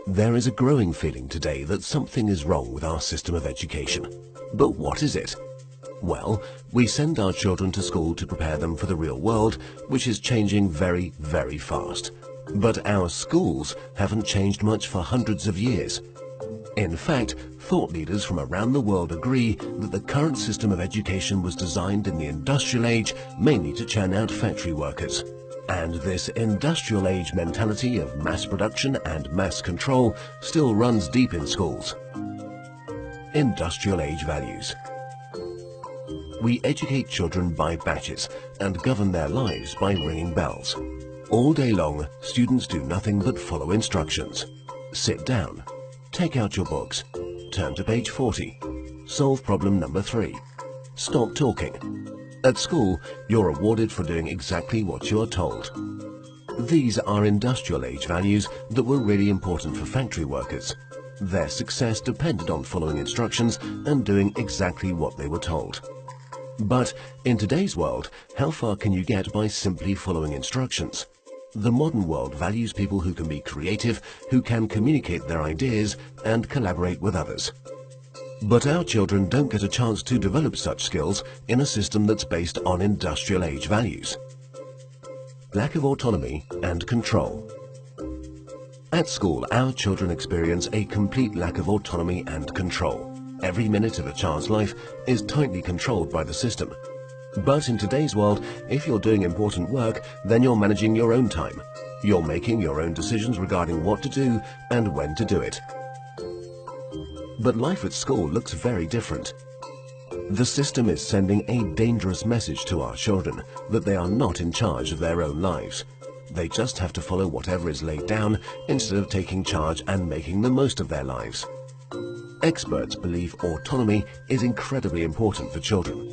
There is a growing feeling today that something is wrong with our system of education. But what is it? Well, we send our children to school to prepare them for the real world, which is changing very, very fast. But our schools haven't changed much for hundreds of years. In fact, thought leaders from around the world agree that the current system of education was designed in the industrial age mainly to churn out factory workers. And this industrial age mentality of mass production and mass control still runs deep in schools. Industrial age values. We educate children by batches and govern their lives by ringing bells. All day long, students do nothing but follow instructions. Sit down. Take out your books. Turn to page 40. Solve problem number 3. Stop talking. At school, you're rewarded for doing exactly what you are told. These are industrial age values that were really important for factory workers. Their success depended on following instructions and doing exactly what they were told. But in today's world, how far can you get by simply following instructions? The modern world values people who can be creative, who can communicate their ideas and collaborate with others. But our children don't get a chance to develop such skills in a system that's based on industrial age values. Lack of autonomy and control. At school, our children experience a complete lack of autonomy and control. Every minute of a child's life is tightly controlled by the system. But in today's world, if you're doing important work, then you're managing your own time. You're making your own decisions regarding what to do and when to do it. But life at school looks very different. The system is sending a dangerous message to our children that they are not in charge of their own lives. They just have to follow whatever is laid down instead of taking charge and making the most of their lives. Experts believe autonomy is incredibly important for children.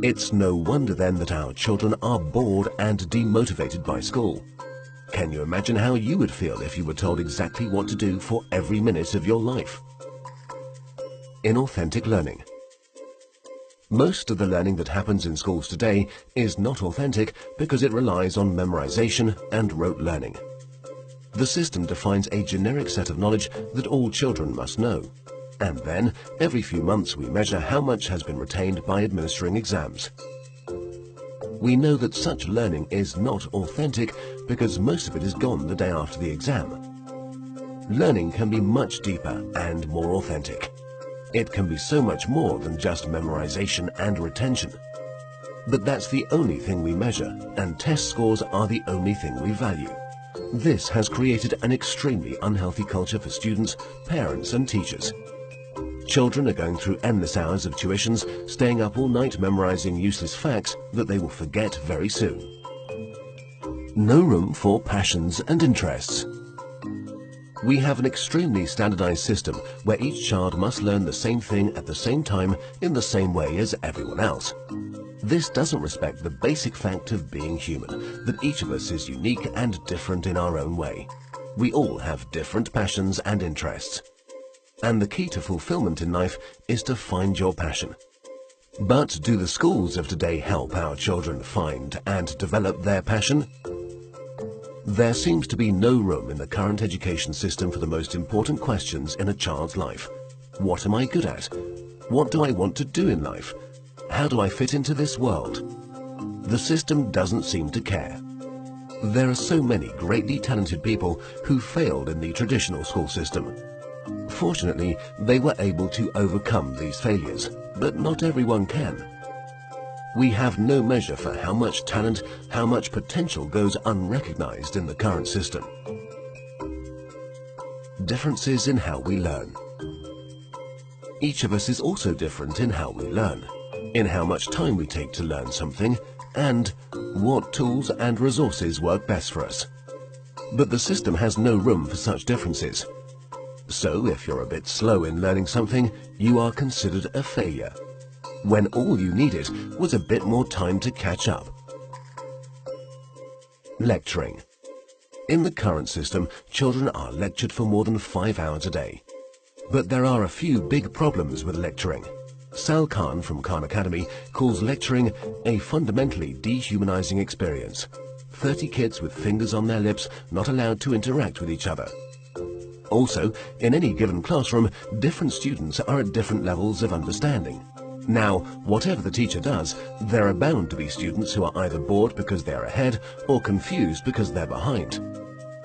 It's no wonder then that our children are bored and demotivated by school. Can you imagine how you would feel if you were told exactly what to do for every minute of your life? Inauthentic learning. Most of the learning that happens in schools today is not authentic because it relies on memorization and rote learning. The system defines a generic set of knowledge that all children must know. And then, every few months we measure how much has been retained by administering exams. We know that such learning is not authentic because most of it is gone the day after the exam. Learning can be much deeper and more authentic. It can be so much more than just memorization and retention. But that's the only thing we measure, and test scores are the only thing we value. This has created an extremely unhealthy culture for students, parents and teachers. Children are going through endless hours of tuitions, staying up all night memorizing useless facts that they will forget very soon. No room for passions and interests. We have an extremely standardized system where each child must learn the same thing at the same time in the same way as everyone else. This doesn't respect the basic fact of being human, that each of us is unique and different in our own way. We all have different passions and interests. And the key to fulfillment in life is to find your passion. But do the schools of today help our children find and develop their passion? There seems to be no room in the current education system for the most important questions in a child's life. What am I good at? What do I want to do in life? How do I fit into this world? The system doesn't seem to care. There are so many greatly talented people who failed in the traditional school system. Fortunately, they were able to overcome these failures, but not everyone can. We have no measure for how much talent, how much potential goes unrecognized in the current system. Differences in how we learn. Each of us is also different in how we learn, in how much time we take to learn something, and what tools and resources work best for us. But the system has no room for such differences. So if you're a bit slow in learning something, you are considered a failure, when all you needed was a bit more time to catch up. Lecturing. In the current system, children are lectured for more than 5 hours a day. But there are a few big problems with lecturing. Sal Khan from Khan Academy calls lecturing a fundamentally dehumanizing experience. 30 kids with fingers on their lips, not allowed to interact with each other. Also, in any given classroom, different students are at different levels of understanding. Now, whatever the teacher does, there are bound to be students who are either bored because they're ahead or confused because they're behind.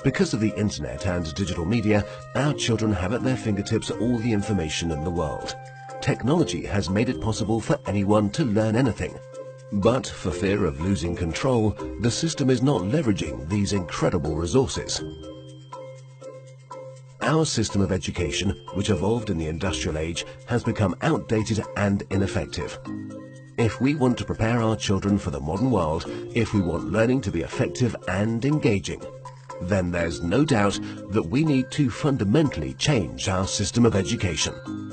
Because of the internet and digital media, our children have at their fingertips all the information in the world. Technology has made it possible for anyone to learn anything. But for fear of losing control, the system is not leveraging these incredible resources. Our system of education, which evolved in the industrial age, has become outdated and ineffective. If we want to prepare our children for the modern world, if we want learning to be effective and engaging, then there's no doubt that we need to fundamentally change our system of education.